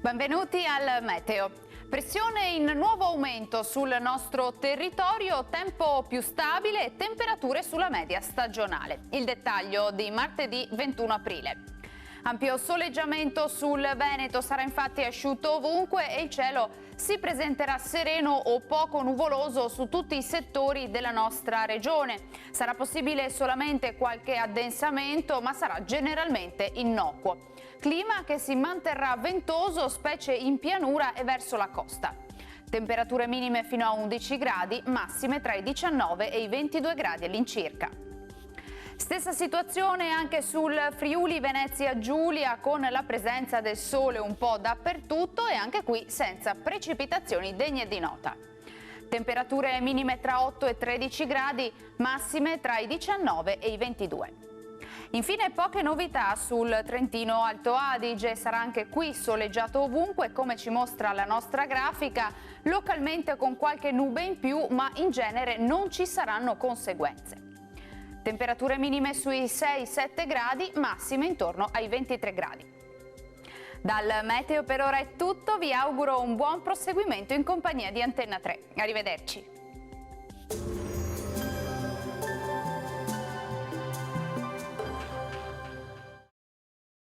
Benvenuti al Meteo. Pressione in nuovo aumento sul nostro territorio, tempo più stabile e temperature sulla media stagionale. Il dettaglio di martedì 21 aprile. Ampio soleggiamento sul Veneto, sarà infatti asciutto ovunque e il cielo si presenterà sereno o poco nuvoloso su tutti i settori della nostra regione. Sarà possibile solamente qualche addensamento, ma sarà generalmente innocuo. Clima che si manterrà ventoso, specie in pianura e verso la costa. Temperature minime fino a 11 gradi, massime tra i 19 e i 22 gradi all'incirca. Stessa situazione anche sul Friuli Venezia Giulia, con la presenza del sole un po' dappertutto e anche qui senza precipitazioni degne di nota. Temperature minime tra 8 e 13 gradi, massime tra i 19 e i 22. Infine poche novità sul Trentino Alto Adige, sarà anche qui soleggiato ovunque come ci mostra la nostra grafica, localmente con qualche nube in più, ma in genere non ci saranno conseguenze. Temperature minime sui 6-7 gradi, massime intorno ai 23 gradi. Dal Meteo per ora è tutto, vi auguro un buon proseguimento in compagnia di Antenna 3. Arrivederci.